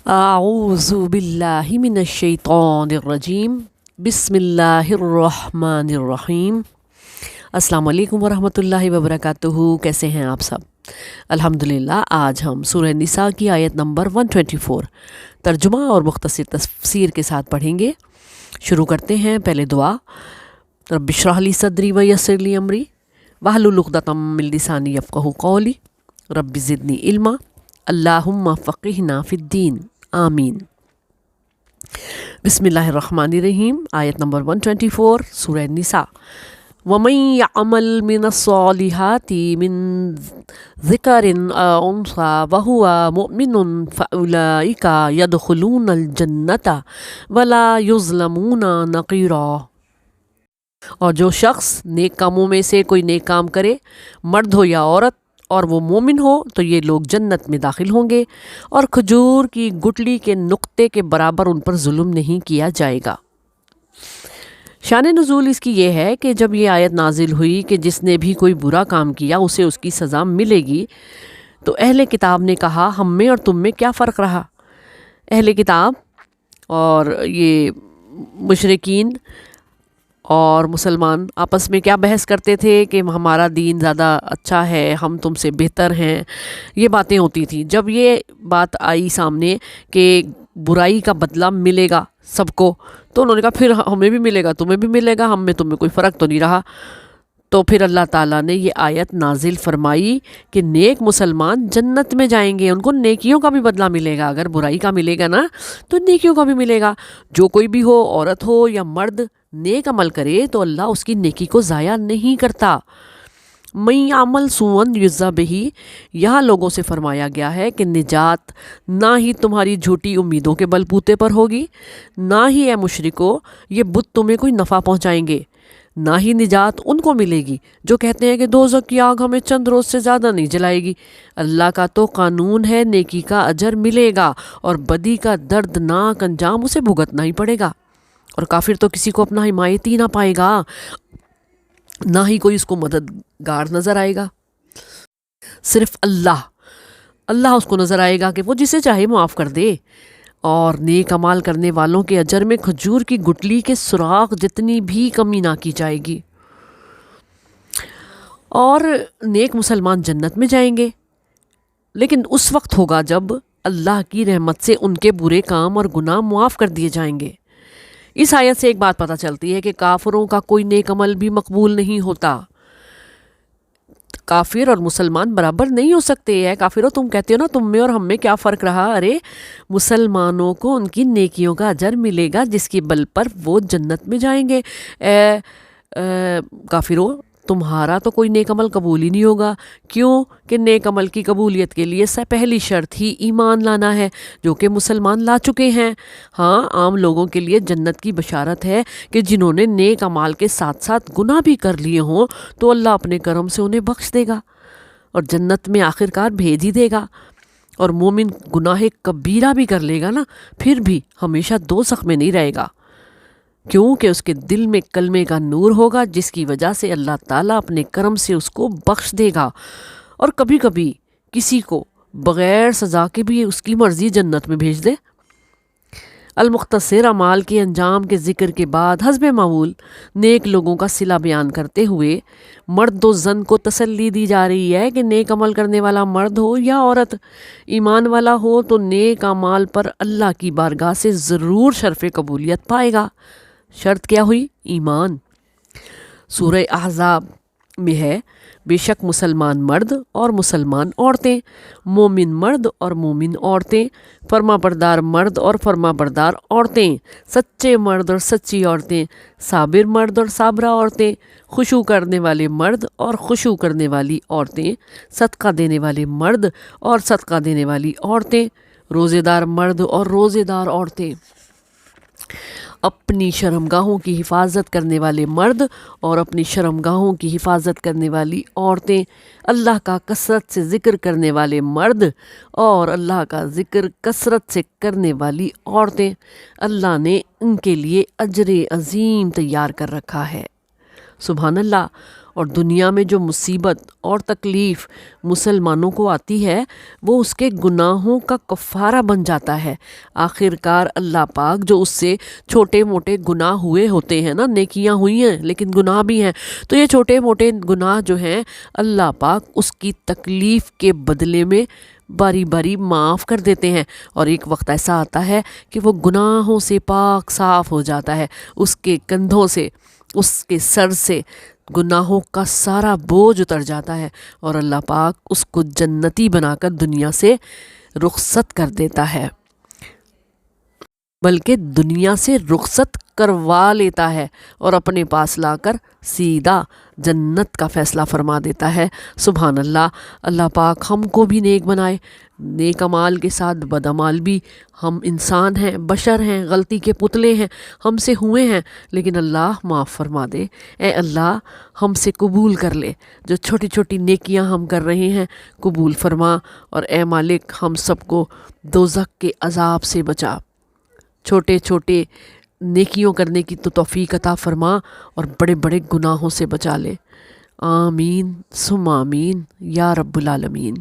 اعوذ باللہ من الشیطان الرجیم بسم اللہ الرحمن الرحیم۔ السلام علیکم ورحمۃ اللہ وبرکاتہ۔ کیسے ہیں آپ سب؟ الحمدللہ۔ آج ہم سورہ نساء کی آیت نمبر 124 ترجمہ اور مختصر تفسیر کے ساتھ پڑھیں گے۔ شروع کرتے ہیں۔ پہلے دعا۔ رب اشرح لی صدری ویسر لی امری واحلل عقدۃ من لسانی یفقہوا قولی رب زدنی علما اللہم فقہنا فی الدین آمین۔ بسم اللہ الرحمن الرحیم۔ آیت نمبر 124 سورہ نساء۔ وَمَن يَعْمَلْ مِنَ الصَّالِحَاتِ مِن ذِكَرٍ أَوْ أُنثَىٰ وَهُوَ مُؤْمِنٌ فَأُولَٰئِكَ يَدْخُلُونَ الْجَنَّةَ وَلَا يُظْلَمُونَ نَقِيرًا۔ اور جو شخص نیک کاموں میں سے کوئی نیک کام کرے، مرد ہو یا عورت، اور وہ مومن ہو، تو یہ لوگ جنت میں داخل ہوں گے اور کھجور کی گٹلی کے نقطے کے برابر ان پر ظلم نہیں کیا جائے گا۔ شان نزول اس کی یہ ہے کہ جب یہ آیت نازل ہوئی کہ جس نے بھی کوئی برا کام کیا اسے اس کی سزا ملے گی، تو اہل کتاب نے کہا ہم میں اور تم میں کیا فرق رہا؟ اہل کتاب اور یہ مشرکین اور مسلمان آپس میں کیا بحث کرتے تھے کہ ہمارا دین زیادہ اچھا ہے، ہم تم سے بہتر ہیں، یہ باتیں ہوتی تھیں۔ جب یہ بات آئی سامنے کہ برائی کا بدلہ ملے گا سب کو، تو انہوں نے کہا پھر ہمیں بھی ملے گا، تمہیں بھی ملے گا، ہم میں تم میں کوئی فرق تو نہیں رہا۔ تو پھر اللہ تعالیٰ نے یہ آیت نازل فرمائی کہ نیک مسلمان جنت میں جائیں گے، ان کو نیکیوں کا بھی بدلہ ملے گا۔ اگر برائی کا ملے گا نا تو نیکیوں کا بھی ملے گا۔ جو کوئی بھی ہو، عورت ہو یا مرد، نیک عمل کرے تو اللہ اس کی نیکی کو ضائع نہیں کرتا۔ من یعمل سوءا یجزا بہ، یہاں لوگوں سے فرمایا گیا ہے کہ نجات نہ ہی تمہاری جھوٹی امیدوں کے بل بوتے پر ہوگی، نہ ہی اے مشرکو یہ بت تمہیں کوئی نفع پہنچائیں گے، نہ ہی نجات ان کو ملے گی جو کہتے ہیں کہ دوزخ کی آگ ہمیں چند روز سے زیادہ نہیں جلائے گی۔ اللہ کا تو قانون ہے نیکی کا اجر ملے گا اور بدی کا دردناک انجام اسے بھگتنا ہی پڑے گا۔ اور کافر تو کسی کو اپنا حمایتی نہ پائے گا، نہ ہی کوئی اس کو مددگار نظر آئے گا۔ صرف اللہ اس کو نظر آئے گا کہ وہ جسے چاہے معاف کر دے۔ اور نیک اعمال کرنے والوں کے اجر میں کھجور کی گٹلی کے سراغ جتنی بھی کمی نہ کی جائے گی۔ اور نیک مسلمان جنت میں جائیں گے، لیکن اس وقت ہوگا جب اللہ کی رحمت سے ان کے برے کام اور گناہ معاف کر دیے جائیں گے۔ اس آیت سے ایک بات پتہ چلتی ہے کہ کافروں کا کوئی نیک عمل بھی مقبول نہیں ہوتا۔ کافر اور مسلمان برابر نہیں ہو سکتے ہیں۔ کافروں تم کہتے ہو نا تم میں اور ہم میں کیا فرق رہا؟ ارے مسلمانوں کو ان کی نیکیوں کا اجر ملے گا جس کی بل پر وہ جنت میں جائیں گے۔ کافروں تمہارا تو کوئی نیک عمل قبول ہی نہیں ہوگا۔ کیوں کہ نیک عمل کی قبولیت کے لیے پہلی شرط ہی ایمان لانا ہے، جو کہ مسلمان لا چکے ہیں۔ ہاں، عام لوگوں کے لیے جنت کی بشارت ہے کہ جنہوں نے نیک اعمال کے ساتھ ساتھ گناہ بھی کر لیے ہوں تو اللہ اپنے کرم سے انہیں بخش دے گا اور جنت میں آخرکار بھیج ہی دے گا۔ اور مومن گناہ کبیرہ بھی کر لے گا نا، پھر بھی ہمیشہ دوزخ میں نہیں رہے گا، کیونکہ اس کے دل میں کلمے کا نور ہوگا جس کی وجہ سے اللہ تعالیٰ اپنے کرم سے اس کو بخش دے گا۔ اور کبھی کبھی کسی کو بغیر سزا کے بھی اس کی مرضی جنت میں بھیج دے۔ المختصر اعمال کے انجام کے ذکر کے بعد حسب معمول نیک لوگوں کا صلہ بیان کرتے ہوئے مرد و زن کو تسلی دی جا رہی ہے کہ نیک عمل کرنے والا مرد ہو یا عورت، ایمان والا ہو تو نیک اعمال پر اللہ کی بارگاہ سے ضرور شرف قبولیت پائے گا۔ شرط کیا ہوئی؟ ایمان۔ سورہ احزاب میں ہے بے شک مسلمان مرد اور مسلمان عورتیں، مومن مرد اور مومن عورتیں، فرما بردار مرد اور فرما بردار عورتیں، سچے مرد اور سچی عورتیں، صابر مرد اور صابرہ عورتیں، خشوع کرنے والے مرد اور خشوع کرنے والی عورتیں، صدقہ دینے والے مرد اور صدقہ دینے والی عورتیں، روزے دار مرد اور روزے دار عورتیں، اپنی شرمگاہوں کی حفاظت کرنے والے مرد اور اپنی شرمگاہوں کی حفاظت کرنے والی عورتیں، اللہ کا کثرت سے ذکر کرنے والے مرد اور اللہ کا ذکر کثرت سے کرنے والی عورتیں، اللہ نے ان کے لیے اجر عظیم تیار کر رکھا ہے۔ سبحان اللہ۔ اور دنیا میں جو مصیبت اور تکلیف مسلمانوں کو آتی ہے وہ اس کے گناہوں کا کفارہ بن جاتا ہے۔ آخر کار اللہ پاک جو اس سے چھوٹے موٹے گناہ ہوئے ہوتے ہیں نا، نیکیاں ہوئی ہیں لیکن گناہ بھی ہیں، تو یہ چھوٹے موٹے گناہ جو ہیں اللہ پاک اس کی تکلیف کے بدلے میں باری باری معاف کر دیتے ہیں، اور ایک وقت ایسا آتا ہے کہ وہ گناہوں سے پاک صاف ہو جاتا ہے، اس کے کندھوں سے، اس کے سر سے گناہوں کا سارا بوجھ اتر جاتا ہے، اور اللہ پاک اس کو جنتی بنا کر دنیا سے رخصت کر دیتا ہے، بلکہ دنیا سے رخصت کروا لیتا ہے اور اپنے پاس لا کر سیدھا جنت کا فیصلہ فرما دیتا ہے۔ سبحان اللہ۔ اللہ پاک ہم کو بھی نیک بنائے، نیک اعمال کے ساتھ بد اعمال بھی۔ ہم انسان ہیں، بشر ہیں، غلطی کے پتلے ہیں، ہم سے ہوئے ہیں، لیکن اللہ معاف فرما دے۔ اے اللہ ہم سے قبول کر لے، جو چھوٹی چھوٹی نیکیاں ہم کر رہے ہیں قبول فرما، اور اے مالک ہم سب کو دوزخ کے عذاب سے بچا، چھوٹے چھوٹے نیکیوں کرنے کی تو توفیق عطا فرما اور بڑے بڑے گناہوں سے بچا لے۔ آمین ثم آمین یا رب العالمین۔